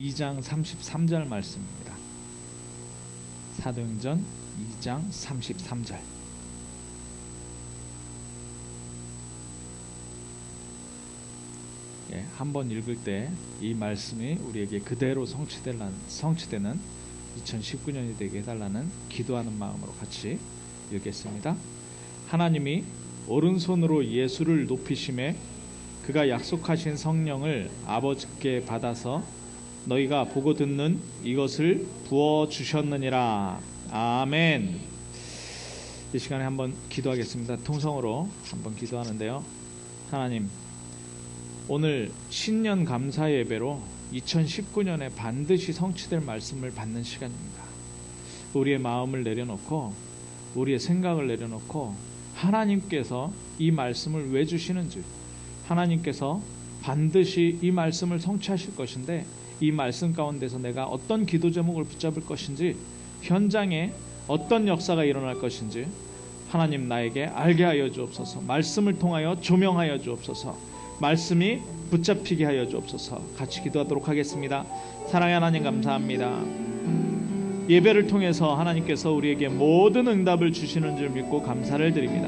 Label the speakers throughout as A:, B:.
A: 2장 33절 말씀입니다. 사도행전 2장 33절. 한번 읽을 때 이 말씀이 우리에게 그대로 성취되는 2019년이 되게 해달라는 기도하는 마음으로 같이 읽겠습니다. 하나님이 오른손으로 예수를 높이심에 그가 약속하신 성령을 아버지께 받아서 너희가 보고 듣는 이것을 부어주셨느니라. 아멘. 이 시간에 한번 기도하겠습니다. 통성으로 한번 기도하는데요. 하나님, 오늘 신년 감사 예배로 2019년에 반드시 성취될 말씀을 받는 시간입니다. 우리의 마음을 내려놓고 우리의 생각을 내려놓고 하나님께서 이 말씀을 왜 주시는지, 하나님께서 반드시 이 말씀을 성취하실 것인데 이 말씀 가운데서 내가 어떤 기도 제목을 붙잡을 것인지, 현장에 어떤 역사가 일어날 것인지 하나님 나에게 알게 하여 주옵소서. 말씀을 통하여 조명하여 주옵소서. 말씀이 붙잡히게 하여 주옵소서. 같이 기도하도록 하겠습니다. 사랑의 하나님, 감사합니다. 예배를 통해서 하나님께서 우리에게 모든 응답을 주시는 줄 믿고 감사를 드립니다.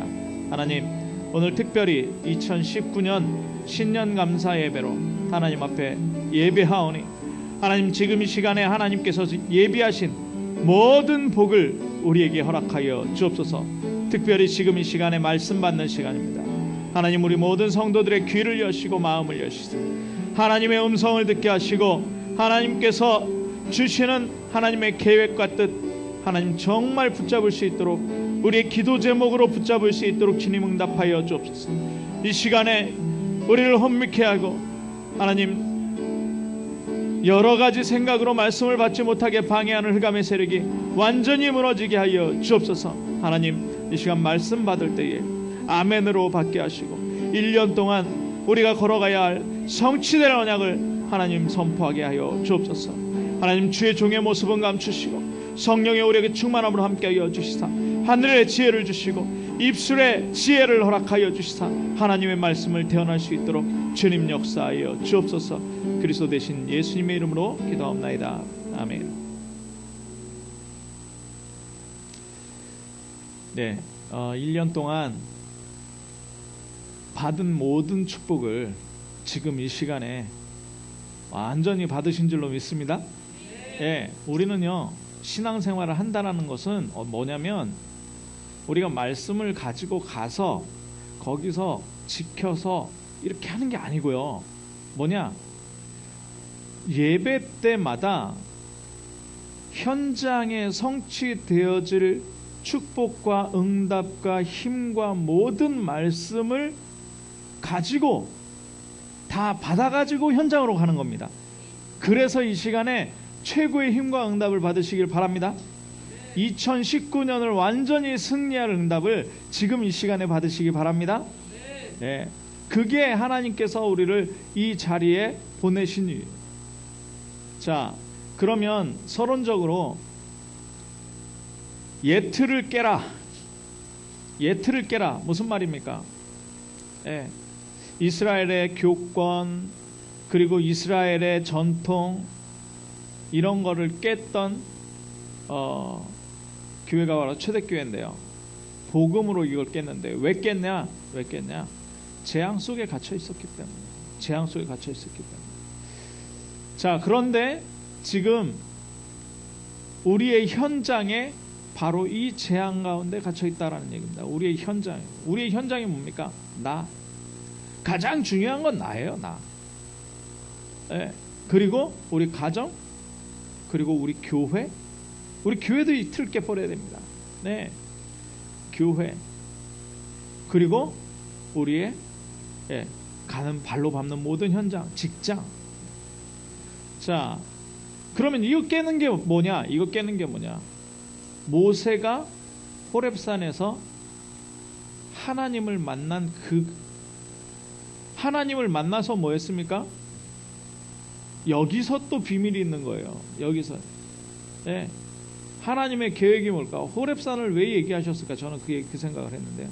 A: 하나님, 오늘 특별히 2019년 신년 감사 예배로 하나님 앞에 예배하오니 하나님, 지금 이 시간에 하나님께서 예비하신 모든 복을 우리에게 허락하여 주옵소서. 특별히 지금 이 시간에 말씀 받는 시간입니다. 하나님, 우리 모든 성도들의 귀를 여시고 마음을 여시고 하나님의 음성을 듣게 하시고 하나님께서 주시는 하나님의 계획과 뜻, 하나님 정말 붙잡을 수 있도록, 우리의 기도 제목으로 붙잡을 수 있도록 주님 응답하여 주옵소서. 이 시간에 우리를 혼미케 하고 하나님 여러 가지 생각으로 말씀을 받지 못하게 방해하는 흑암의 세력이 완전히 무너지게 하여 주옵소서. 하나님, 이 시간 말씀 받을 때에 아멘으로 받게 하시고 1년 동안 우리가 걸어가야 할 성취될 언약을 하나님 선포하게 하여 주옵소서. 하나님, 주의 종의 모습은 감추시고 성령의 우리에게 충만함으로 함께하여 주시사 하늘의 지혜를 주시고 입술의 지혜를 허락하여 주시사 하나님의 말씀을 태어날 수 있도록 주님 역사하여 주옵소서. 그리스도 대신 예수님의 이름으로 기도하옵나이다. 아멘. 네, 1년 동안 받은 모든 축복을 지금 이 시간에 완전히 받으신 줄로 믿습니다. 예, 우리는요, 신앙생활을 한다는 것은 뭐냐면 우리가 말씀을 가지고 가서 거기서 지켜서 이렇게 하는 게 아니고요. 뭐냐? 예배 때마다 현장에 성취되어질 축복과 응답과 힘과 모든 말씀을 가지고 다 받아가지고 현장으로 가는 겁니다. 그래서 이 시간에 최고의 힘과 응답을 받으시길 바랍니다. 2019년을 완전히 승리할 응답을 지금 이 시간에 받으시기 바랍니다. 네. 그게 하나님께서 우리를 이 자리에 보내신 이유예요. 자, 그러면 서론적으로 예틀을 깨라. 예틀을 깨라. 무슨 말입니까? 예. 이스라엘의 교권, 그리고 이스라엘의 전통, 이런 거를 깼던 교회가 바로 초대교회인데요. 복음으로 이걸 깼는데 왜 깼냐? 재앙 속에 갇혀 있었기 때문에. 재앙 속에 갇혀 있었기 때문에. 자, 그런데 지금 우리의 현장에 바로 이 재앙 가운데 갇혀 있다라는 얘기입니다. 우리의 현장이 뭡니까? 나. 가장 중요한 건 나예요. 나. 네. 그리고 우리 가정, 그리고 우리 교회, 우리 교회도 이 틀 깨버려야 됩니다. 네. 교회, 그리고 우리의 가는 발로 밟는 모든 현장, 직장. 자, 그러면 이거 깨는 게 뭐냐? 모세가 호렙산에서 하나님을 만나서 뭐 했습니까? 여기서 또 비밀이 있는 거예요. 여기서. 네. 하나님의 계획이 뭘까? 호렙산을 왜 얘기하셨을까? 저는 그 생각을 했는데요.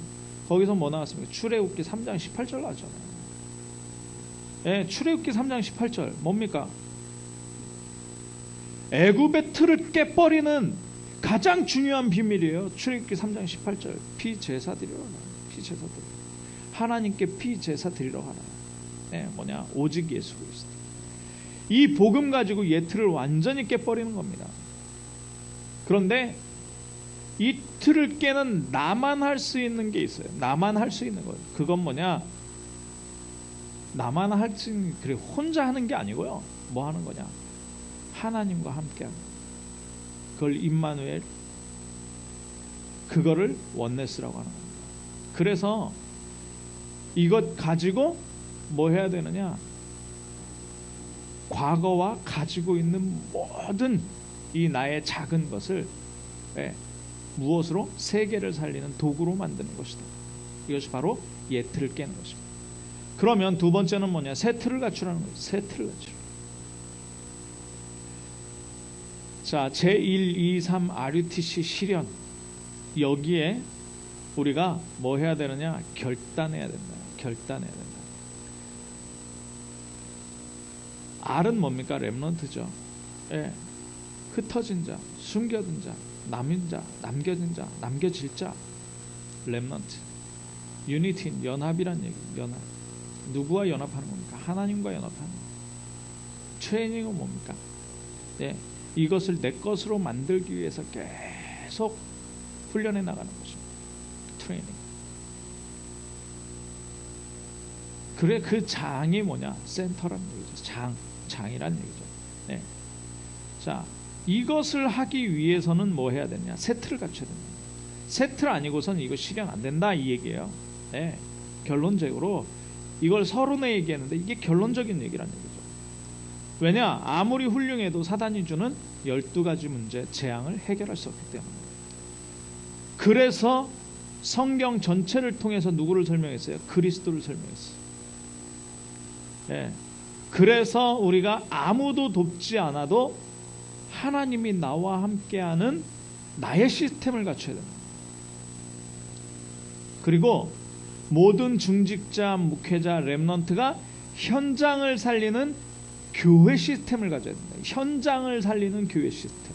A: 거기서 뭐 나왔습니까? 출애굽기 3장 18절 나왔잖아요. 네, 출애굽기 3장 18절 뭡니까? 애굽의 틀을 깨버리는 가장 중요한 비밀이에요. 출애굽기 3장 18절 피제사 드리러 가라. 피제사 드리러 하나님께 피제사 드리러 가라. 뭐냐? 오직 예수 그리스도. 이 복음 가지고 옛 틀을 완전히 깨버리는 겁니다. 그런데 이 틀을 깨는 나만 할 수 있는 게 있어요. 나만 할 수 있는 거예요. 그건 뭐냐? 나만 할 수 있는, 그래 혼자 하는 게 아니고요. 뭐 하는 거냐? 하나님과 함께 하는 거예요. 그걸 임마누엘, 그거를 원네스라고 하는 겁니다. 그래서 이것 가지고 뭐 해야 되느냐? 과거와 가지고 있는 모든 이 나의 작은 것을 무엇으로? 세계를 살리는 도구로 만드는 것이다. 이것이 바로 옛 틀을 깨는 것입니다. 그러면 두 번째는 뭐냐? 새 틀을 갖추라는 거예요. 새 틀을 갖추라. 자, 제1, 2, 3 RUTC 실현, 여기에 우리가 뭐 해야 되느냐? 결단해야 된다. 결단해야 된다. R은 뭡니까? 렘넌트죠. 흩어진 자, 숨겨둔 자, 남은 자, 남겨진 자, 남겨질 자, 렘넌트. 유니티, 연합이란 얘기. 연합. 누구와 연합하는 겁니까? 하나님과 연합하는 겁니다. 트레이닝은 뭡니까? 이것을 내 것으로 만들기 위해서 계속 훈련해 나가는 것입니다. 트레이닝. 그래, 그 장이 뭐냐? 센터라는 얘기죠. 장이란 얘기죠. 자, 이것을 하기 위해서는 뭐 해야 되냐? 세트를 갖춰야 됩니다. 세트를 아니고선 이거 실현 안 된다, 이 얘기예요. 결론적으로 이걸 서론에 얘기했는데 이게 결론적인 얘기란 얘기죠. 왜냐? 아무리 훌륭해도 사단이 주는 12가지 문제, 재앙을 해결할 수 없기 때문에. 그래서 성경 전체를 통해서 누구를 설명했어요? 그리스도를 설명했어요. 그래서 우리가 아무도 돕지 않아도 하나님이 나와 함께하는 나의 시스템을 갖춰야 됩니다. 그리고 모든 중직자, 목회자, 렘넌트가 현장을 살리는 교회 시스템을 가져야 됩니다. 현장을 살리는 교회 시스템.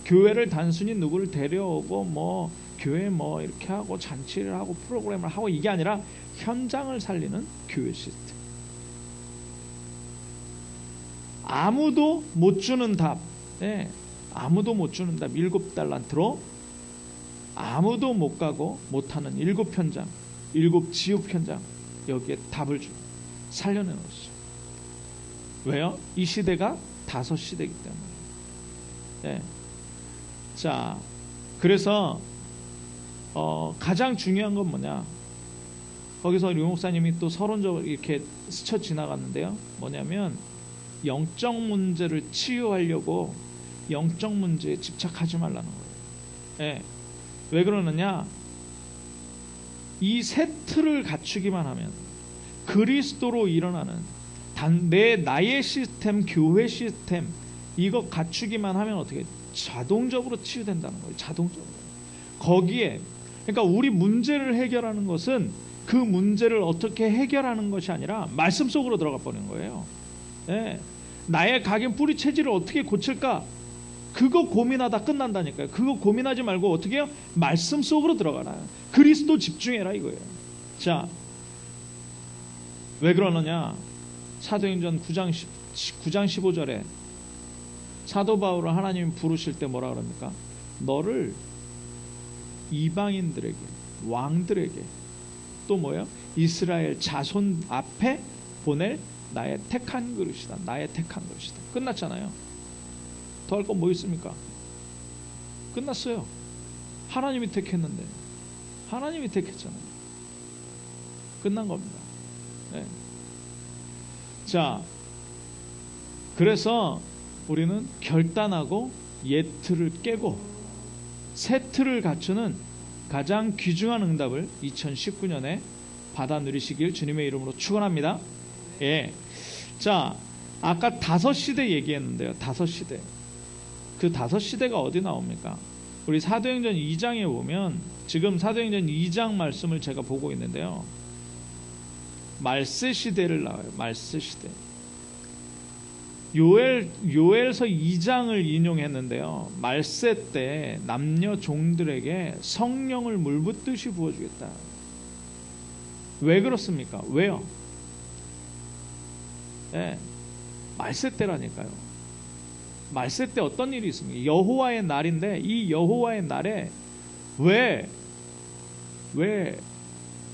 A: 교회를 단순히 누구를 데려오고 뭐 교회 뭐 이렇게 하고 잔치를 하고 프로그램을 하고 이게 아니라 현장을 살리는 교회 시스템. 아무도 못 주는 답, 아무도 못 주는 답 7달란트로 아무도 못 가고 못하는 7현장, 7지옥 현장, 여기에 답을 주고 살려내는 것이죠. 왜요? 이 시대가 5시대이기 때문에. 자, 그래서 가장 중요한 건 뭐냐? 거기서 류 목사님이 또 서론적으로 이렇게 스쳐 지나갔는데요. 뭐냐면 영적 문제를 치유하려고 영적 문제에 집착하지 말라는 거예요. 왜 그러느냐? 이 세 틀을 갖추기만 하면 그리스도로 일어나는 나의 시스템, 교회 시스템 이거 갖추기만 하면 어떻게 자동적으로 치유된다는 거예요. 자동적으로. 거기에 그러니까 우리 문제를 해결하는 것은 그 문제를 어떻게 해결하는 것이 아니라 말씀 속으로 들어가 버리는 거예요. 나의 각인 뿌리 체질을 어떻게 고칠까? 그거 고민하다 끝난다니까요. 그거 고민하지 말고 어떻게 해요? 말씀 속으로 들어가라. 그리스도 집중해라 이거예요. 자, 왜 그러느냐? 사도행전 9장 15절에 사도 바울을 하나님이 부르실 때 뭐라 그럽니까? 너를 이방인들에게, 왕들에게, 또 뭐예요? 이스라엘 자손 앞에 보낼 나의 택한 그릇이다. 나의 택한 그릇이다. 끝났잖아요. 더 할 건 뭐 있습니까? 끝났어요. 하나님이 택했는데. 하나님이 택했잖아요. 끝난 겁니다. 자, 그래서 우리는 결단하고 옛 틀을 깨고 새 틀을 갖추는 가장 귀중한 응답을 2019년에 받아 누리시길 주님의 이름으로 축원합니다. 자, 아까 5시대 얘기했는데요. 5시대. 그 5시대가 어디 나옵니까? 우리 사도행전 2장에 보면 지금 사도행전 2장 말씀을 제가 보고 있는데요. 말세 시대를 나와요. 말세 시대. 요엘서 2장을 인용했는데요. 말세 때 남녀 종들에게 성령을 물붓듯이 부어주겠다. 왜 그렇습니까? 왜요? 네, 말세 때라니까요. 말세 때 어떤 일이 있습니까? 여호와의 날인데 이 여호와의 날에 왜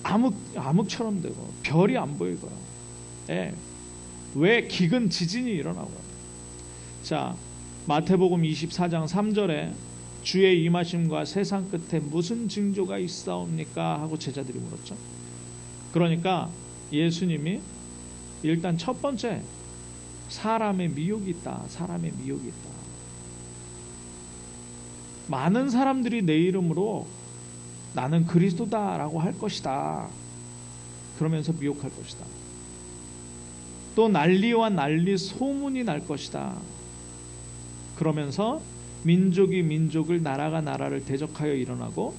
A: 암흑처럼 되고 별이 안 보이고요. 네, 왜 기근 지진이 일어나고요. 자, 마태복음 24장 3절에 주의 임하심과 세상 끝에 무슨 징조가 있사옵니까? 하고 제자들이 물었죠. 그러니까 예수님이 일단 첫 번째, 사람의 미혹이 있다. 사람의 미혹이 있다. 많은 사람들이 내 이름으로 나는 그리스도다라고 할 것이다. 그러면서 미혹할 것이다. 또 난리와 난리 소문이 날 것이다. 그러면서 민족이 민족을, 나라가 나라를 대적하여 일어나고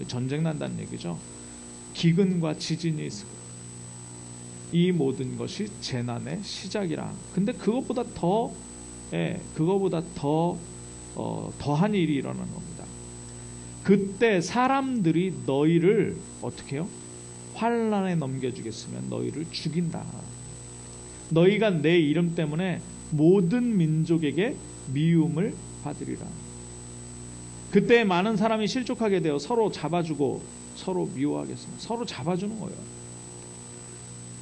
A: 전쟁 난다는 얘기죠. 기근과 지진이 있을 거예요. 이 모든 것이 재난의 시작이라. 근데 그것보다 더한 일이 일어나는 겁니다. 그때 사람들이 너희를 어떻게 해요? 환난에 넘겨주겠으면 너희를 죽인다. 너희가 내 이름 때문에 모든 민족에게 미움을 받으리라. 그때 많은 사람이 실족하게 되어 서로 잡아주고 서로 미워하겠습니다. 서로 잡아주는 거예요.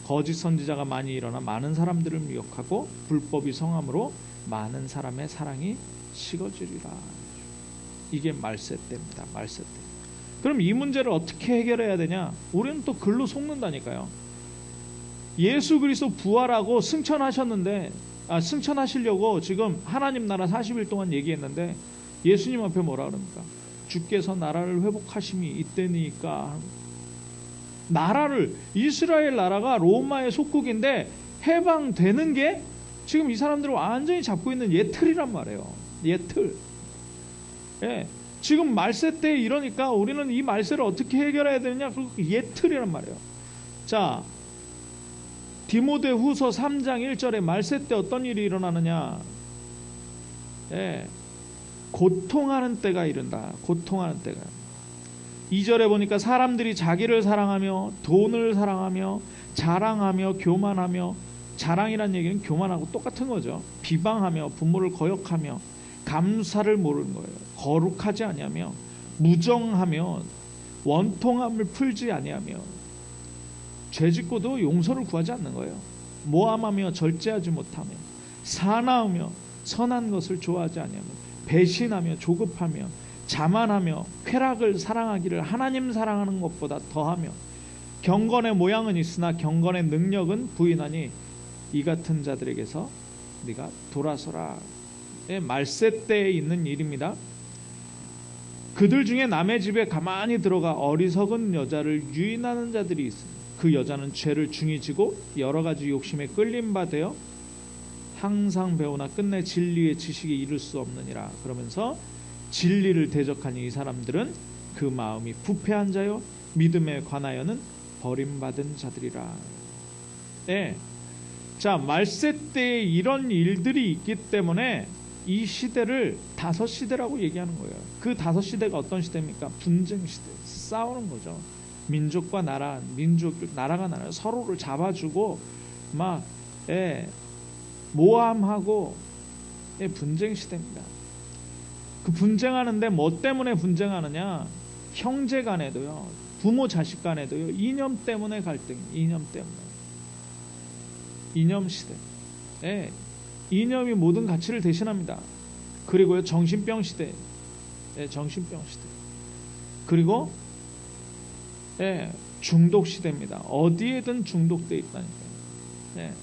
A: 거짓 선지자가 많이 일어나 많은 사람들을 미혹하고 불법이 성함으로 많은 사람의 사랑이 식어지리라. 이게 말세 때입니다. 말세 때. 그럼 이 문제를 어떻게 해결해야 되냐? 우리는 또 글로 속는다니까요. 예수 그리스도 부활하고 승천하시려고 지금 하나님 나라 40일 동안 얘기했는데 예수님 앞에 뭐라 그럽니까? 주께서 나라를 회복하심이 이때니까. 나라를, 이스라엘 나라가 로마의 속국인데 해방되는 게 지금 이 사람들을 완전히 잡고 있는 예틀이란 말이에요. 예틀. 예. 지금 말세 때 이러니까 우리는 이 말세를 어떻게 해결해야 되느냐? 그 예틀이란 말이에요. 자, 디모데후서 3장 1절에 말세 때 어떤 일이 일어나느냐? 예. 고통하는 때가 이른다. 고통하는 때가. 2절에 보니까 사람들이 자기를 사랑하며 돈을 사랑하며 자랑하며 교만하며, 자랑이란 얘기는 교만하고 똑같은 거죠. 비방하며 부모를 거역하며 감사를 모르는 거예요. 거룩하지 아니하며 무정하며 원통함을 풀지 아니하며 죄짓고도 용서를 구하지 않는 거예요. 모함하며 절제하지 못하며 사나우며 선한 것을 좋아하지 아니하며 배신하며 조급하며 자만하며 쾌락을 사랑하기를 하나님 사랑하는 것보다 더하며 경건의 모양은 있으나 경건의 능력은 부인하니 이 같은 자들에게서 네가 돌아서라. 말세 때에 있는 일입니다. 그들 중에 남의 집에 가만히 들어가 어리석은 여자를 유인하는 자들이 있으니 그 여자는 죄를 중히 지고 여러 가지 욕심에 끌린 바 되어 항상 배우나 끝내 진리의 지식에 이를 수 없느니라. 그러면서 진리를 대적하니 이 사람들은 그 마음이 부패한 자요 믿음에 관하여는 버림받은 자들이라. 네. 자, 말세 때에 이런 일들이 있기 때문에 이 시대를 다섯 시대라고 얘기하는 거예요. 그 다섯 시대가 어떤 시대입니까? 분쟁 시대, 싸우는 거죠. 민족과 나라, 나라가 나라 서로를 잡아주고 막 모함하고 분쟁 시대입니다. 그 분쟁하는데 뭐 때문에 분쟁하느냐? 형제 간에도요, 부모 자식 간에도요, 이념 때문에 갈등, 이념 때문에. 이념 시대. 이념이 모든 가치를 대신합니다. 그리고요, 정신병 시대. 정신병 시대. 그리고 중독 시대입니다. 어디에든 중독되어 있다니까요.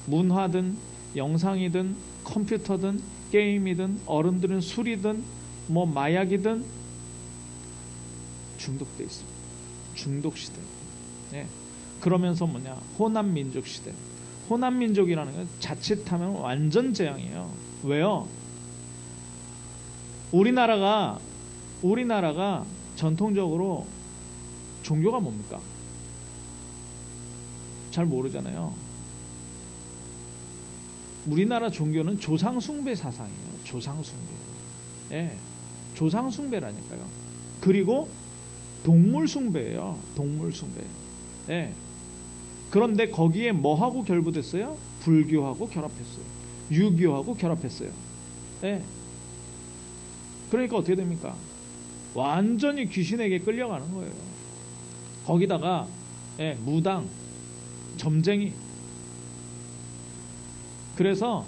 A: 문화든 영상이든 컴퓨터든 게임이든 어른들은 술이든 뭐 마약이든 중독되어 있습니다. 중독 시대. 그러면서 뭐냐? 호남 민족 시대. 호남 민족이라는 건 자칫하면 완전 재앙이에요. 왜요? 우리나라가 전통적으로 종교가 뭡니까? 잘 모르잖아요. 우리나라 종교는 조상숭배 사상이에요. 조상숭배. 예, 조상숭배라니까요. 그리고 동물숭배예요. 동물숭배. 예. 그런데 거기에 뭐하고 결부됐어요? 불교하고 결합했어요. 유교하고 결합했어요. 예. 그러니까 어떻게 됩니까? 완전히 귀신에게 끌려가는 거예요. 거기다가 무당, 점쟁이. 그래서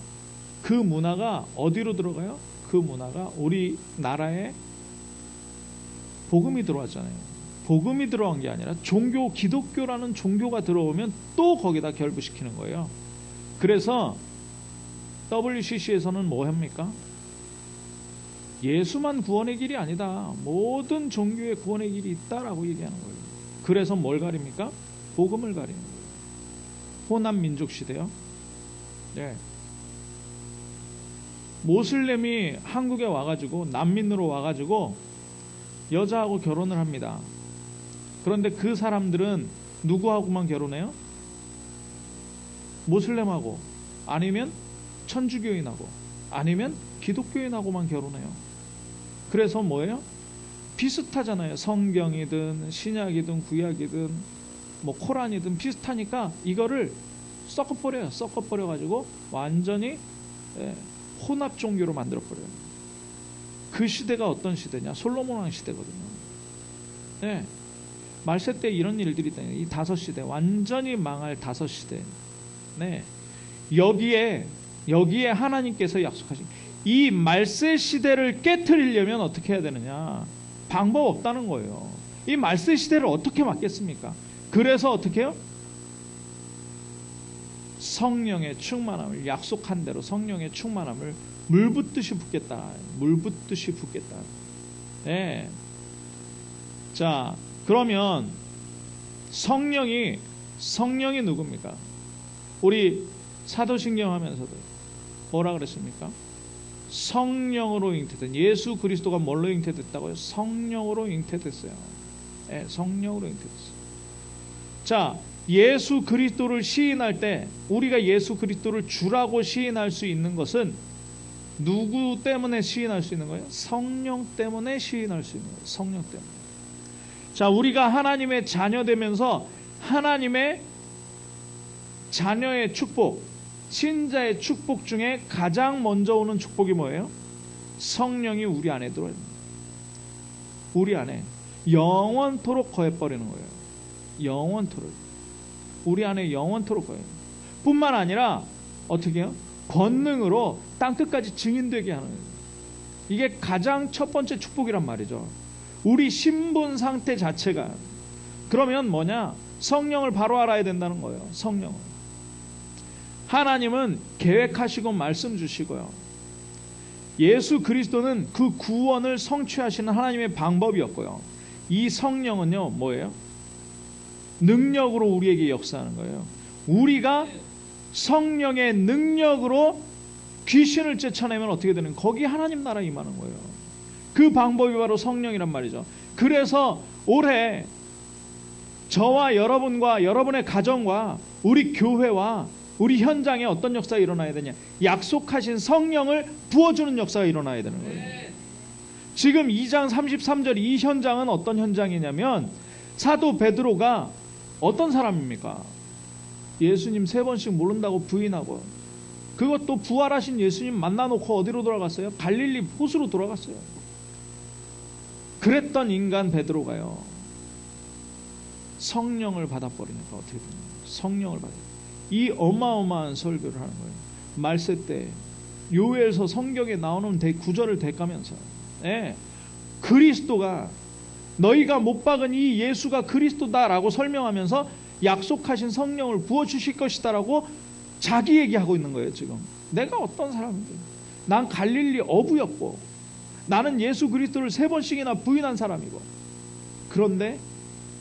A: 그 문화가 어디로 들어가요? 그 문화가 우리나라에 복음이 들어왔잖아요. 복음이 들어간 게 아니라 종교, 기독교라는 종교가 들어오면 또 거기다 결부시키는 거예요. 그래서 WCC에서는 뭐 합니까? 예수만 구원의 길이 아니다. 모든 종교의 구원의 길이 있다라고 얘기하는 거예요. 그래서 뭘 가립니까? 복음을 가리는 거예요. 호남 민족 시대요. 네. 모슬렘이 한국에 와가지고 난민으로 와가지고 여자하고 결혼을 합니다. 그런데 그 사람들은 누구하고만 결혼해요? 모슬렘하고, 아니면 천주교인하고, 아니면 기독교인하고만 결혼해요. 그래서 뭐예요? 비슷하잖아요. 성경이든 신약이든 구약이든 뭐 코란이든 비슷하니까 이거를 섞어버려요. 섞어버려가지고 완전히 혼합 종교로 만들어버려요. 그 시대가 어떤 시대냐? 솔로몬 왕 시대거든요. 네. 말세 때 이런 일들이 있다. 이 다섯 시대, 완전히 망할 다섯 시대. 네. 여기에 하나님께서 약속하신 이 말세 시대를 깨트리려면 어떻게 해야 되느냐? 방법 없다는 거예요. 이 말세 시대를 어떻게 막겠습니까? 그래서 어떻게 해요? 성령의 충만함을, 약속한 대로 성령의 충만함을 물붓듯이 붓겠다. 물붓듯이 붓겠다. 네. 자, 그러면 성령이 누굽니까? 우리 사도신경 하면서도 뭐라 그랬습니까? 성령으로 잉태된, 예수 그리스도가 뭘로 잉태됐다고요? 성령으로 잉태됐어요. 네, 성령으로 잉태됐어요. 자, 예수 그리스도를 시인할 때 우리가 예수 그리스도를 주라고 시인할 수 있는 것은 누구 때문에 시인할 수 있는 거예요? 성령 때문에 시인할 수 있는 거예요. 성령 때문에. 자, 우리가 하나님의 자녀 되면서 하나님의 자녀의 축복, 신자의 축복 중에 가장 먼저 오는 축복이 뭐예요? 성령이 우리 안에 들어요. 우리 안에 영원토록 거해버리는 거예요. 영원토록. 우리 안에 영원토록 거해요. 뿐만 아니라 어떻게 해요? 권능으로 땅끝까지 증인되게 하는 거예요. 이게 가장 첫 번째 축복이란 말이죠. 우리 신분 상태 자체가. 그러면 뭐냐? 성령을 바로 알아야 된다는 거예요. 성령을. 하나님은 계획하시고 말씀 주시고요. 예수 그리스도는 그 구원을 성취하시는 하나님의 방법이었고요. 이 성령은요, 뭐예요? 능력으로 우리에게 역사하는 거예요. 우리가 성령의 능력으로 귀신을 쫓아내면 어떻게 되는 거예요? 거기 하나님 나라 임하는 거예요. 그 방법이 바로 성령이란 말이죠. 그래서 올해 저와 여러분과 여러분의 가정과 우리 교회와 우리 현장에 어떤 역사가 일어나야 되냐? 약속하신 성령을 부어주는 역사가 일어나야 되는 거예요. 지금 2장 33절 이 현장은 어떤 현장이냐면 사도 베드로가 어떤 사람입니까? 예수님 3번씩 모른다고 부인하고, 그것도 부활하신 예수님 만나놓고 어디로 돌아갔어요? 갈릴리 호수로 돌아갔어요. 그랬던 인간 베드로가요, 성령을 받아버리니까 어떻게 되냐? 성령을 받아. 이 어마어마한 설교를 하는 거예요. 말세 때 요엘서 성경에 나오는 구절을 대가면서, 그리스도가, 너희가 못 박은 이 예수가 그리스도다라고 설명하면서 약속하신 성령을 부어주실 것이다라고 자기 얘기하고 있는 거예요. 지금 내가 어떤 사람인데, 난 갈릴리 어부였고, 나는 예수 그리스도를 3번씩이나 부인한 사람이고, 그런데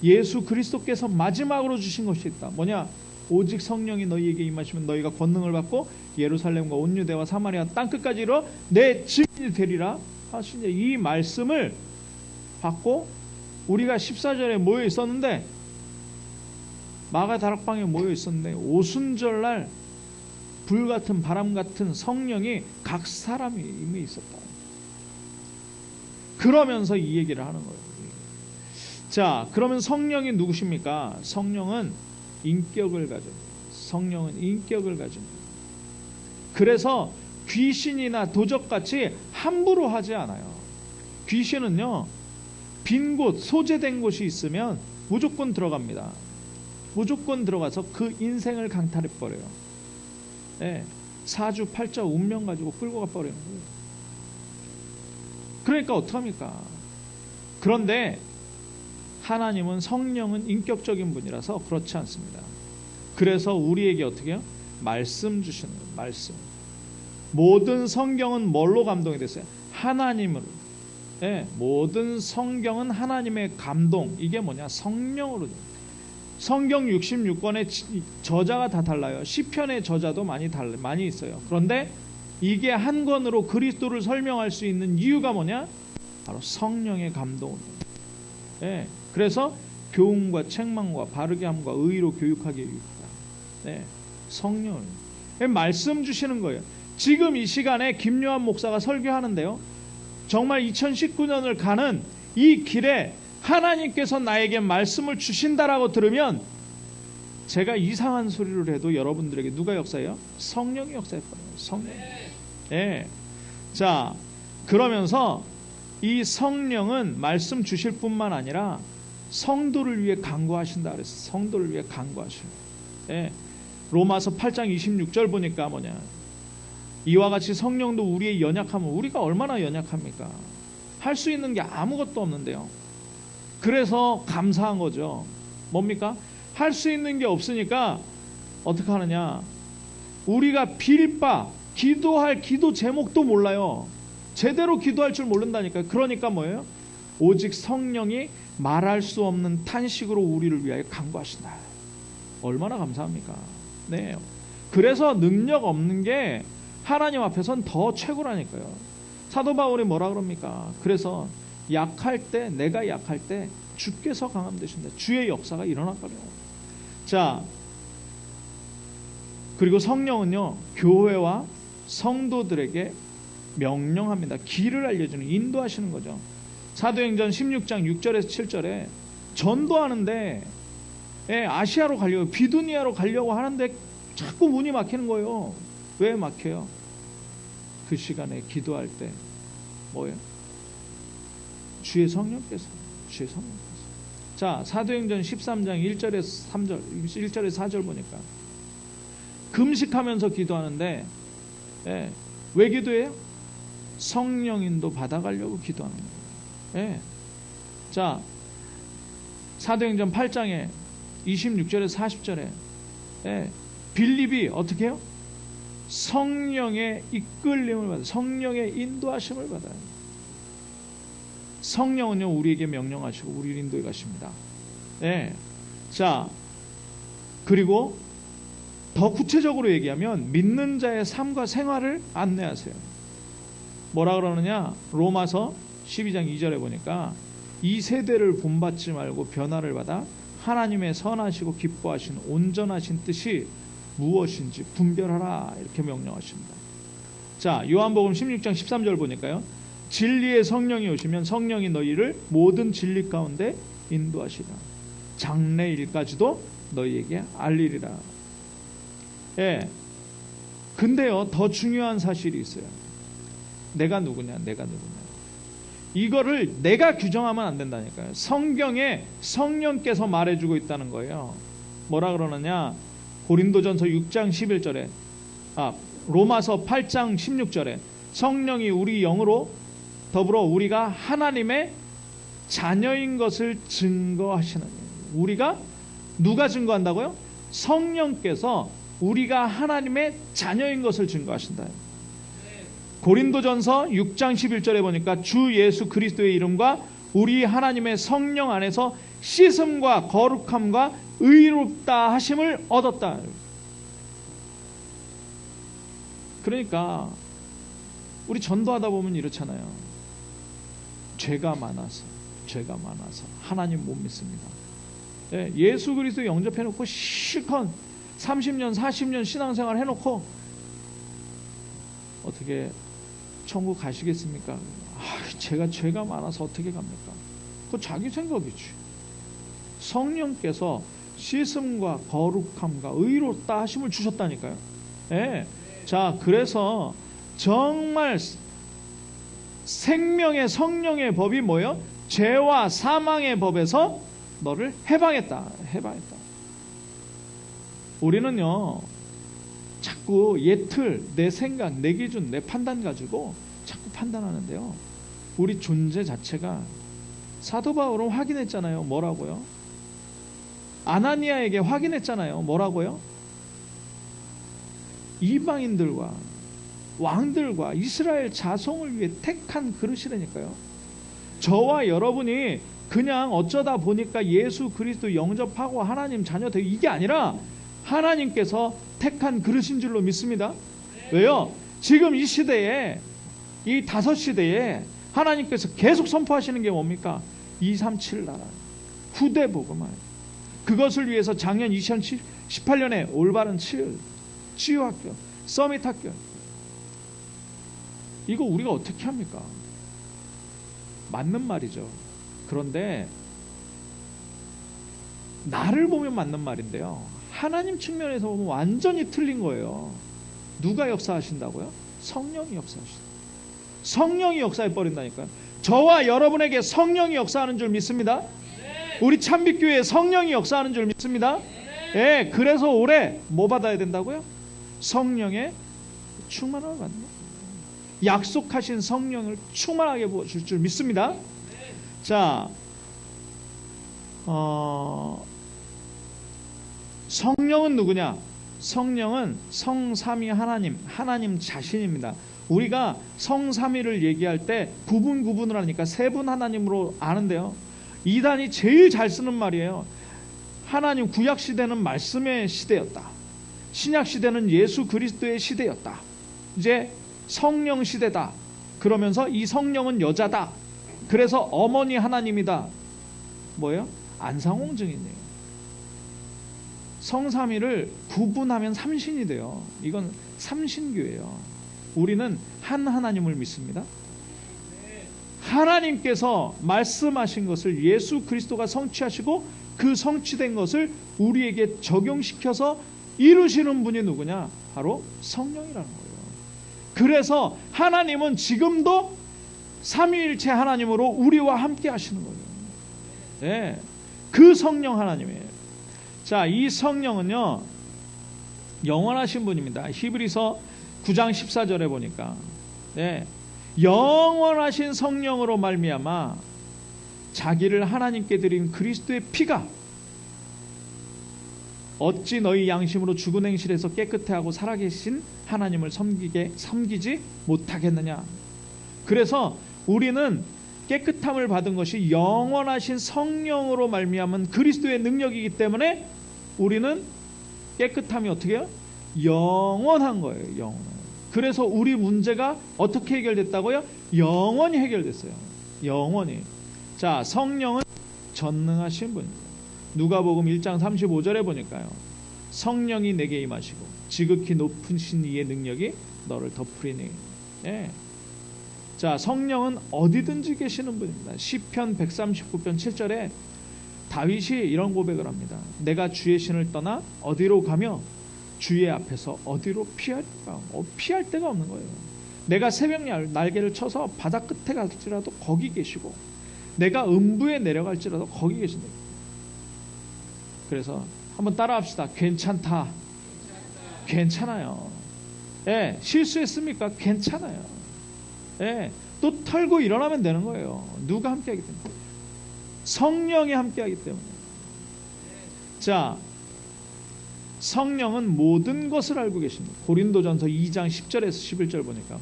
A: 예수 그리스도께서 마지막으로 주신 것이 있다. 뭐냐? 오직 성령이 너희에게 임하시면 너희가 권능을 받고 예루살렘과 온 유대와 사마리아 땅끝까지 이르러 내 증인이 되리라 하신 이 말씀을 받고 우리가 14절에 모여 있었는데, 마가 다락방에 모여 있었는데 오순절날 불같은 바람 같은 성령이 각 사람이 이미 있었다. 그러면서 이 얘기를 하는 거예요. 자, 그러면 성령이 누구십니까? 성령은 인격을 가진, 성령은 인격을 가진. 그래서 귀신이나 도적같이 함부로 하지 않아요. 귀신은요, 빈 곳, 소재된 곳이 있으면 무조건 들어갑니다. 무조건 들어가서 그 인생을 강탈해버려요. 네, 사주, 팔자, 운명 가지고 끌고 가버리는 거예요. 그러니까 어떡합니까? 그런데 하나님은, 성령은 인격적인 분이라서 그렇지 않습니다. 그래서 우리에게 어떻게 해요? 말씀 주시는 거예요. 말씀. 모든 성경은 뭘로 감동이 됐어요? 하나님으로. 네, 모든 성경은 하나님의 감동. 이게 뭐냐? 성령으로. 성경 66권의 저자가 다 달라요. 시편의 저자도 많이 있어요. 그런데 이게 한 권으로 그리스도를 설명할 수 있는 이유가 뭐냐? 바로 성령의 감동으로. 네, 그래서 교훈과 책망과 바르게 함과 의로 교육하게 유익하다. 네, 성령을. 말씀 주시는 거예요. 지금 이 시간에 김요한 목사가 설교하는데요, 정말 2019년을 가는 이 길에 하나님께서 나에게 말씀을 주신다라고 들으면 제가 이상한 소리를 해도 여러분들에게 누가 역사해요? 성령이 역사해버려요. 성령. 네. 자, 그러면서 이 성령은 말씀 주실 뿐만 아니라 성도를 위해 간구하신다 그랬어요. 성도를 위해 간구하셔요. 네. 로마서 8장 26절 보니까 뭐냐? 이와 같이 성령도 우리의 연약함은, 우리가 얼마나 연약합니까? 할 수 있는 게 아무것도 없는데요. 그래서 감사한 거죠. 뭡니까? 할 수 있는 게 없으니까 어떻게 하느냐? 우리가 빌 바, 기도할 기도 제목도 몰라요. 제대로 기도할 줄 모른다니까요. 그러니까 뭐예요? 오직 성령이 말할 수 없는 탄식으로 우리를 위하여 간구하신다. 얼마나 감사합니까? 네. 그래서 능력 없는 게 하나님 앞에서는 더 최고라니까요. 사도 바울이 뭐라 그럽니까? 그래서 약할 때, 내가 약할 때 주께서 강함 되신다. 주의 역사가 일어났거든요. 자, 그리고 성령은요, 교회와 성도들에게 명령합니다. 길을 알려주는, 인도하시는 거죠. 사도행전 16장 6절에서 7절에 전도하는데, 아시아로 가려고, 비두니아로 가려고 하는데 자꾸 문이 막히는 거예요. 왜 막혀요? 그 시간에 기도할 때 뭐예요? 주의 성령께서. 자, 사도행전 13장 1절에서 3절, 1절에서 4절 보니까 금식하면서 기도하는데, 왜 기도해요? 성령인도 받아가려고 기도하는 거예요. 자, 사도행전 8장에 26절에서 40절에 빌립이 어떻게 해요? 성령의 이끌림을 받아요. 성령의 인도하심을 받아요. 성령은요, 우리에게 명령하시고 우리를 인도해 가십니다. 자, 그리고 더 구체적으로 얘기하면 믿는 자의 삶과 생활을 안내하세요. 뭐라 그러느냐? 로마서 12장 2절에 보니까 이 세대를 본받지 말고 변화를 받아 하나님의 선하시고 기뻐하신 온전하신 뜻이 무엇인지 분별하라, 이렇게 명령하십니다. 자, 요한복음 16장 13절 보니까요, 진리의 성령이 오시면 성령이 너희를 모든 진리 가운데 인도하시라. 장래 일까지도 너희에게 알리리라. 근데요, 더 중요한 사실이 있어요. 내가 누구냐? 이거를 내가 규정하면 안 된다니까요. 성경에 성령께서 말해주고 있다는 거예요. 뭐라 그러느냐? 고린도전서 6장 11절에, 로마서 8장 16절에 성령이 우리 영으로 더불어 우리가 하나님의 자녀인 것을 증거하시는, 우리가 누가 증거한다고요? 성령께서 우리가 하나님의 자녀인 것을 증거하신다. 고린도전서 6장 11절에 보니까 주 예수 그리스도의 이름과 우리 하나님의 성령 안에서 씻음과 거룩함과 의롭다 하심을 얻었다. 그러니까 우리 전도하다 보면 이렇잖아요. 죄가 많아서 하나님 못 믿습니다. 예수 그리스도 영접해놓고 실컷 30년 40년 신앙생활 해놓고 어떻게 천국 가시겠습니까? 제가 죄가 많아서 어떻게 갑니까? 그거 자기 생각이지. 성령께서 씻음과 거룩함과 의롭다 하심을 주셨다니까요. 예. 자, 그래서 정말 생명의 성령의 법이 뭐예요? 죄와 사망의 법에서 너를 해방했다. 우리는요, 자꾸 옛 틀, 내 생각, 내 기준, 내 판단 가지고 자꾸 판단하는데요, 우리 존재 자체가 사도 바울은 확인했잖아요. 뭐라고요? 아나니아에게 확인했잖아요. 뭐라고요? 이방인들과 왕들과 이스라엘 자손을 위해 택한 그릇이라니까요. 저와 여러분이 그냥 어쩌다 보니까 예수 그리스도 영접하고 하나님 자녀 되고 이게 아니라 하나님께서 택한 그릇인 줄로 믿습니다. 왜요? 지금 이 시대에, 이 다섯 시대에 하나님께서 계속 선포하시는 게 뭡니까? 237 나라, 후대 복음화. 그것을 위해서 작년 2018년에 올바른 치유학교, 서밋학교, 이거 우리가 어떻게 합니까? 맞는 말이죠. 그런데 나를 보면 맞는 말인데요, 하나님 측면에서 보면 완전히 틀린 거예요. 누가 역사하신다고요? 성령이 역사하신다. 성령이 역사해 버린다니까요. 저와 여러분에게 성령이 역사하는 줄 믿습니다. 우리 참빛교회에 성령이 역사하는 줄 믿습니다. 예, 그래서 올해 뭐 받아야 된다고요? 성령의 충만함을 받는 거예요. 약속하신 성령을 충만하게 부어줄 줄 믿습니다. 자, 성령은 누구냐? 성령은 성삼위 하나님 자신입니다. 우리가 성삼위를 얘기할 때 구분을 하니까 세 분 하나님으로 아는데요, 이단이 제일 잘 쓰는 말이에요. 하나님, 구약 시대는 말씀의 시대였다. 신약 시대는 예수 그리스도의 시대였다. 이제 성령 시대다. 그러면서 이 성령은 여자다. 그래서 어머니 하나님이다. 뭐예요? 안상홍 증인이에요. 성삼위를 구분하면 삼신이 돼요. 이건 삼신교예요. 우리는 한 하나님을 믿습니다. 하나님께서 말씀하신 것을 예수 그리스도가 성취하시고 그 성취된 것을 우리에게 적용시켜서 이루시는 분이 누구냐? 바로 성령이라는 거예요. 그래서 하나님은 지금도 삼위일체 하나님으로 우리와 함께 하시는 거예요. 네, 그 성령 하나님이에요. 자, 이 성령은요, 영원하신 분입니다. 히브리서 9장 14절에 보니까, 네, 영원하신 성령으로 말미암아 자기를 하나님께 드린 그리스도의 피가 어찌 너희 양심으로 죽은 행실에서 깨끗해하고 살아계신 하나님을 섬기지 못하겠느냐. 그래서 우리는 깨끗함을 받은 것이 영원하신 성령으로 말미암은 그리스도의 능력이기 때문에 우리는 깨끗함이 어떻게 해요? 영원한 거예요. 영원. 그래서 우리 문제가 어떻게 해결됐다고요? 영원히 해결됐어요. 영원히. 자, 성령은 전능하신 분입니다. 누가복음 1장 35절에 보니까요, 성령이 내게 임하시고 지극히 높으신 이의 능력이 너를 덮으리니. 예. 자, 성령은 어디든지 계시는 분입니다. 시편 139편 7절에 다윗이 이런 고백을 합니다. 내가 주의 신을 떠나 어디로 가며 주의 앞에서 어디로 피할까? 피할 데가 없는 거예요. 내가 새벽 날개를 쳐서 바다 끝에 갈지라도 거기 계시고 내가 음부에 내려갈지라도 거기 계신다. 그래서 한번 따라합시다. 괜찮다. 괜찮아요. 예, 실수했습니까? 괜찮아요. 예, 또 털고 일어나면 되는 거예요. 누가 함께하기 때문에? 성령이 함께하기 때문에. 자, 성령은 모든 것을 알고 계십니다. 고린도전서 2장 10절에서 11절 보니까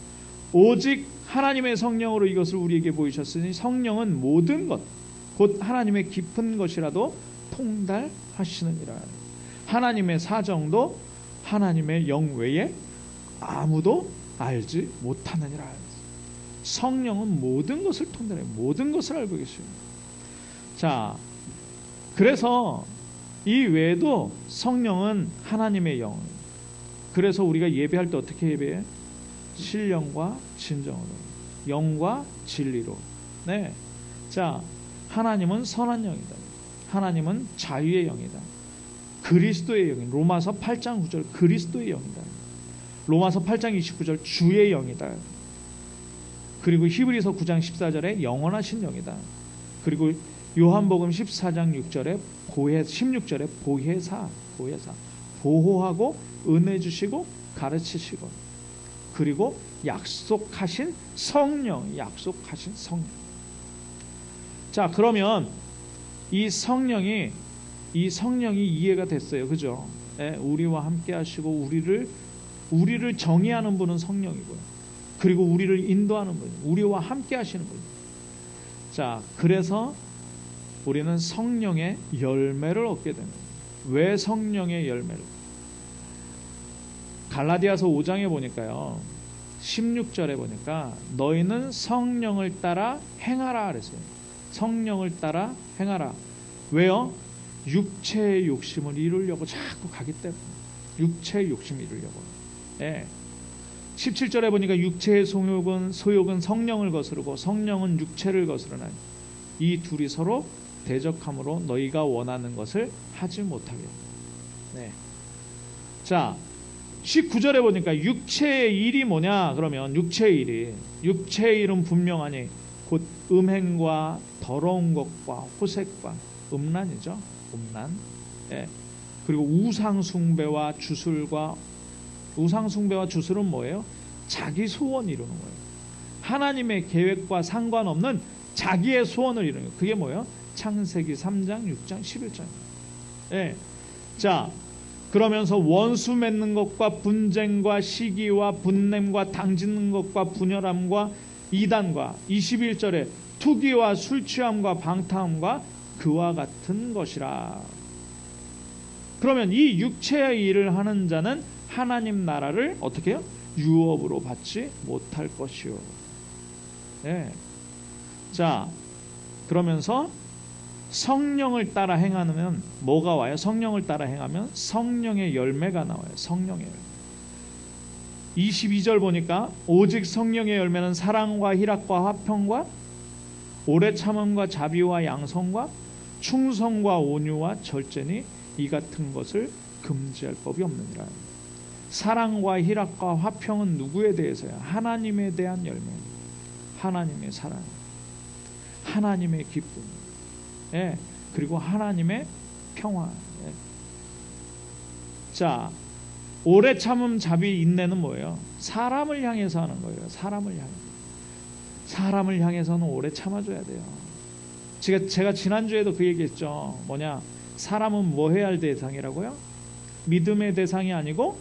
A: 오직 하나님의 성령으로 이것을 우리에게 보이셨으니 성령은 모든 것 곧 하나님의 깊은 것이라도 통달하시느니라. 하나님의 사정도 하나님의 영 외에 아무도 알지 못하느니라. 성령은 모든 것을 통달해요. 모든 것을 알고 계십니다. 자, 그래서 이 외에도 성령은 하나님의 영. 그래서 우리가 예배할 때 어떻게 예배해? 신령과 진정으로, 영과 진리로. 네. 자, 하나님은 선한 영이다. 하나님은 자유의 영이다. 그리스도의 영이, 로마서 8장 9절 그리스도의 영이다. 로마서 8장 29절 주의 영이다. 그리고 히브리서 9장 14절에 영원하신 영이다. 그리고 요한복음 14장 6절에 16절에 보혜사, 보호하고 은혜 주시고 가르치시고, 그리고 약속하신 성령. 자, 그러면 이 성령이 이해가 됐어요. 그죠? 예, 우리와 함께 하시고 우리를 정의하는 분은 성령이고요. 그리고 우리를 인도하는 분, 우리와 함께 하시는 분. 자, 그래서 우리는 성령의 열매를 얻게 됩니다. 왜 성령의 열매를? 갈라디아서 5장에 보니까요, 16절에 보니까 너희는 성령을 따라 행하라 그랬어요. 성령을 따라 행하라. 왜요? 육체의 욕심을 이루려고 자꾸 가기 때문에. 육체의 욕심을 이루려고. 예. 17절에 보니까 육체의 소욕은 성령을 거스르고 성령은 육체를 거스르나니 이 둘이 서로 대적함으로 너희가 원하는 것을 하지 못하게. 네. 자, 19절에 보니까 육체의 일이 뭐냐? 그러면 육체의 일은 분명하니 곧 음행과 더러운 것과 호색과 음란이죠. 음란. 예. 그리고 우상숭배와 주술은 뭐예요? 자기 소원 이루는 거예요. 하나님의 계획과 상관없는 자기의 소원을 이루는 거예요. 그게 뭐예요? 창세기 3장, 6장, 11장. 예. 자, 그러면서 원수 맺는 것과 분쟁과 시기와 분냄과 당짓는 것과 분열함과 이단과 21절에 투기와 술 취함과 방탕함과 그와 같은 것이라. 그러면 이 육체의 일을 하는 자는 하나님 나라를 어떻게 해요? 유업으로 받지 못할 것이요. 네. 자, 그러면서 성령을 따라 행하면 뭐가 와요? 성령을 따라 행하면 성령의 열매가 나와요. 성령의 열매. 22절 보니까 오직 성령의 열매는 사랑과 희락과 화평과 오래 참음과 자비와 양성과 충성과 온유와 절제니 이 같은 것을 금지할 법이 없느니라. 사랑과 희락과 화평은 누구에 대해서야? 하나님에 대한 열매, 하나님의 사랑, 하나님의 기쁨, 예, 그리고 하나님의 평화. 예. 자, 오래 참음, 자비, 인내는 뭐예요? 사람을 향해서 하는 거예요. 사람을 향해서는 오래 참아줘야 돼요. 제가 지난주에도 그 얘기했죠. 뭐냐? 사람은 뭐 해야 할 대상이라고요? 믿음의 대상이 아니고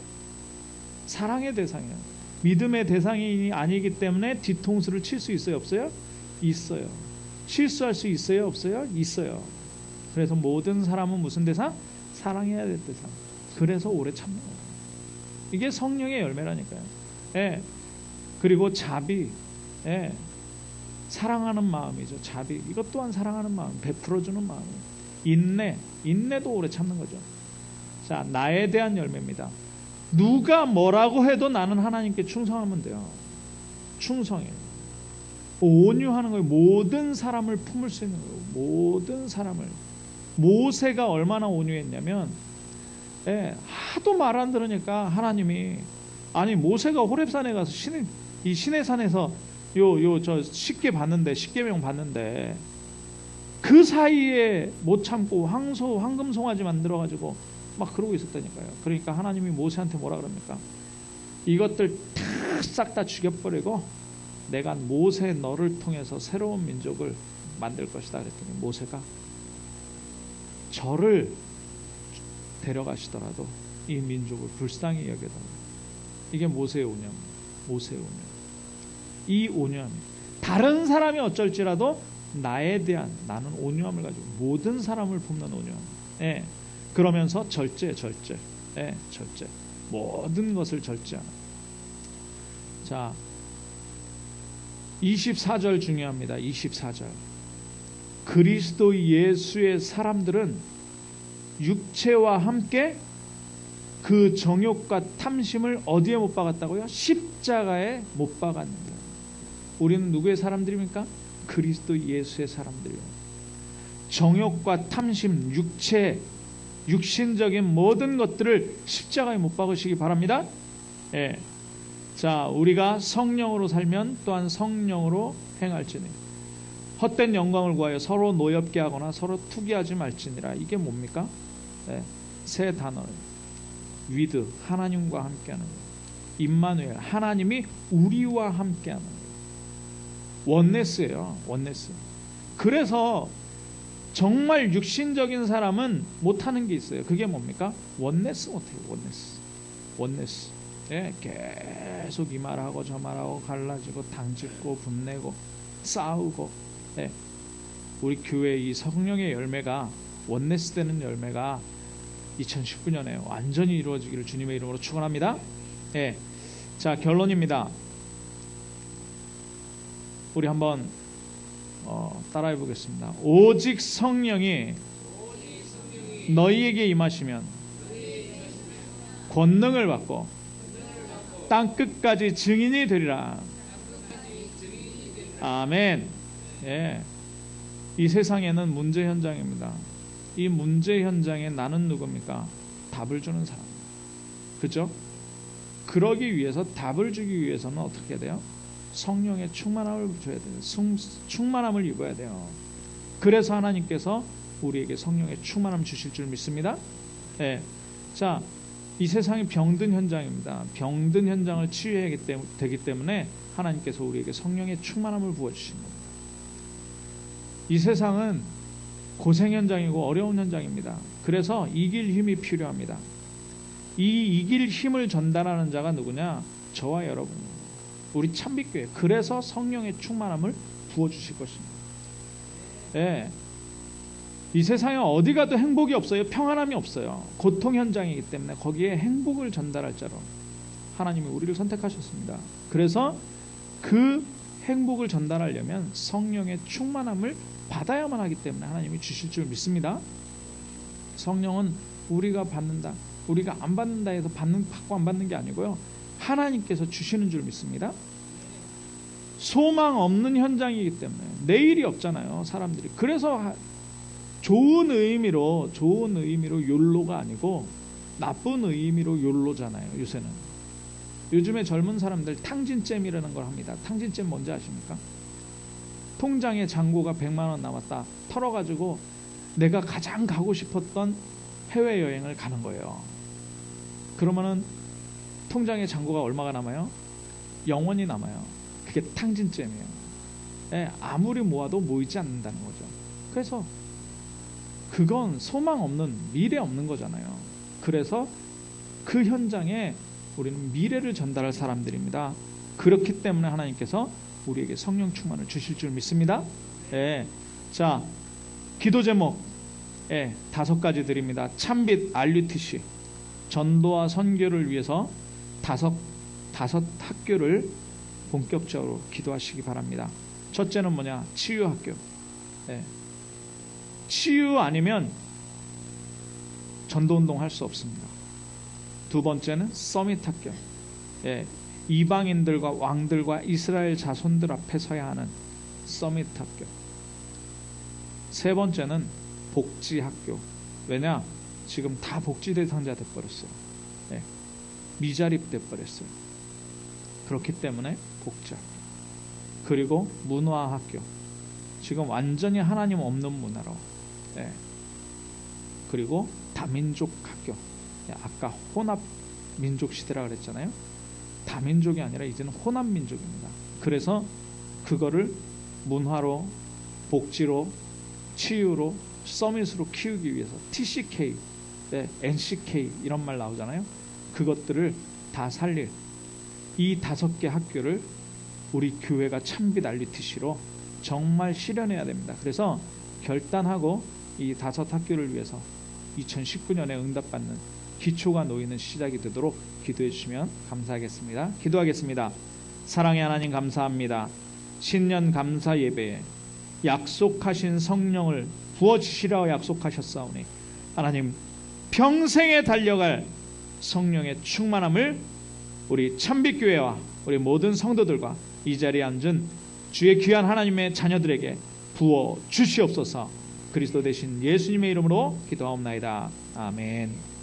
A: 사랑의 대상이에요. 믿음의 대상이 아니기 때문에 뒤통수를 칠 수 있어요? 없어요? 있어요. 실수할 수 있어요? 없어요? 있어요. 그래서 모든 사람은 무슨 대상? 사랑해야 될 대상. 그래서 오래 참는 거예요. 이게 성령의 열매라니까요. 예. 그리고 자비, 예. 사랑하는 마음이죠. 자비, 이것 또한 사랑하는 마음, 베풀어주는 마음이에요. 인내도 오래 참는 거죠. 자, 나에 대한 열매입니다. 누가 뭐라고 해도 나는 하나님께 충성하면 돼요. 충성해요. 온유하는 거예요. 모든 사람을 품을 수 있는 거예요. 모든 사람을. 모세가 얼마나 온유했냐면, 예, 하도 말 안 들으니까 하나님이, 아니 모세가 호렙산에 가서 이 시내산에서 저 십계명 봤는데 그 사이에 못 참고 황금송아지 만들어가지고 막 그러고 있었다니까요. 그러니까 하나님이 모세한테 뭐라 그럽니까? 이것들 싹 다 죽여버리고 내가 모세 너를 통해서 새로운 민족을 만들 것이다 그랬더니 모세가 저를 데려가시더라도 이 민족을 불쌍히 여겨달라. 이게 모세의 온유함. 이 온유함. 다른 사람이 어쩔지라도 나에 대한 나는 온유함을 가지고 모든 사람을 품는 온유함. 예. 그러면서 절제. 예, 절제. 모든 것을 절제하는. 자, 24절 중요합니다. 24절. 그리스도 예수의 사람들은 육체와 함께 그 정욕과 탐심을 어디에 못 박았다고요? 십자가에 못 박았는데. 우리는 누구의 사람들입니까? 그리스도 예수의 사람들이에요. 정욕과 탐심, 육신적인 모든 것들을 십자가에 못 박으시기 바랍니다. 예. 자, 우리가 성령으로 살면 또한 성령으로 행할지니 헛된 영광을 구하여 서로 노엽게 하거나 서로 투기하지 말지니라. 이게 뭡니까? 예. 세 단어. 위드, 하나님과 함께하는 거예요. 임마누엘, 하나님이 우리와 함께하는 거예요. 원네스예요. 원네스. 그래서 정말 육신적인 사람은 못하는 게 있어요. 그게 뭡니까? 원네스 못해요. 원네스. 예, 계속 이 말하고 저 말하고 갈라지고 당짓고 분내고 싸우고. 예. 우리 교회 이 성령의 열매가, 원네스 되는 열매가 2019년에 완전히 이루어지기를 주님의 이름으로 축원합니다. 예. 자, 결론입니다. 우리 한번 따라해 보겠습니다. 오직 성령이 너희에게 임하시면 권능을 받고 땅 끝까지 증인이 되리라. 아멘. 예. 이 세상에는 문제 현장입니다. 이 문제 현장에 나는 누굽니까? 답을 주는 사람. 그죠? 그러기 위해서, 답을 주기 위해서는 어떻게 돼요? 성령의 충만함을 줘야 돼요. 충만함을 입어야 돼요. 그래서 하나님께서 우리에게 성령의 충만함 주실 줄 믿습니다. 예. 자, 이 세상이 병든 현장입니다. 병든 현장을 치유해야 되기 때문에 하나님께서 우리에게 성령의 충만함을 부어주십니다. 이 세상은 고생 현장이고 어려운 현장입니다. 그래서 이길 힘이 필요합니다. 이 이길 힘을 전달하는 자가 누구냐? 저와 여러분입니다. 우리 참빛교회. 그래서 성령의 충만함을 부어주실 것입니다. 예. 이 세상에 어디 가도 행복이 없어요. 평안함이 없어요. 고통 현장이기 때문에 거기에 행복을 전달할 자로 하나님이 우리를 선택하셨습니다. 그래서 그 행복을 전달하려면 성령의 충만함을 받아야만 하기 때문에 하나님이 주실 줄 믿습니다. 성령은 우리가 받는다, 우리가 안 받는다 해서 받고 안 받는 게 아니고요. 하나님께서 주시는 줄 믿습니다. 소망 없는 현장이기 때문에 내일이 없잖아요, 사람들이. 그래서 좋은 의미로 욜로가 아니고 나쁜 의미로 욜로잖아요, 요새는. 요즘에 젊은 사람들 탕진잼이라는 걸 합니다. 탕진잼 뭔지 아십니까? 통장에 잔고가 100만 원 남았다. 털어가지고 내가 가장 가고 싶었던 해외여행을 가는 거예요. 그러면은 통장에 잔고가 얼마가 남아요? 영원히 남아요. 그게 탕진잼이에요. 예, 아무리 모아도 모이지 않는다는 거죠. 그래서 그건 소망 없는, 미래 없는 거잖아요. 그래서 그 현장에 우리는 미래를 전달할 사람들입니다. 그렇기 때문에 하나님께서 우리에게 성령 충만을 주실 줄 믿습니다. 예. 자, 기도 제목 5가지 드립니다. 참빛 RUTC 전도와 선교를 위해서 다섯 학교를 본격적으로 기도하시기 바랍니다. 첫째는 뭐냐? 치유학교. 예. 치유 아니면 전도운동 할 수 없습니다. 두 번째는 서밋 학교. 예. 이방인들과 왕들과 이스라엘 자손들 앞에 서야 하는 서밋 학교. 세 번째는 복지학교. 왜냐? 지금 다 복지 대상자 돼버렸어요. 예. 미자립 돼버렸어요. 그렇기 때문에 복지학교. 그리고 문화학교. 지금 완전히 하나님 없는 문화로. 예. 그리고 다민족 학교. 예. 아까 혼합 민족 시대라 그랬잖아요. 다민족이 아니라 이제는 혼합 민족입니다. 그래서 그거를 문화로, 복지로, 치유로, 서밋으로 키우기 위해서 TCK, NCK 이런 말 나오잖아요. 그것들을 다 살릴 이 5개 학교를 우리 교회가 참빛 RUTC로 정말 실현해야 됩니다. 그래서 결단하고 이 5 학교를 위해서 2019년에 응답받는 기초가 놓이는 시작이 되도록 기도해 주시면 감사하겠습니다. 기도하겠습니다. 사랑의 하나님 감사합니다. 신년 감사 예배에 약속하신 성령을 부어주시라고 약속하셨사오니 하나님 평생에 달려갈 성령의 충만함을 우리 참빛교회와 우리 모든 성도들과 이 자리에 앉은 주의 귀한 하나님의 자녀들에게 부어 주시옵소서. 그리스도 대신 예수님의 이름으로 기도하옵나이다. 아멘.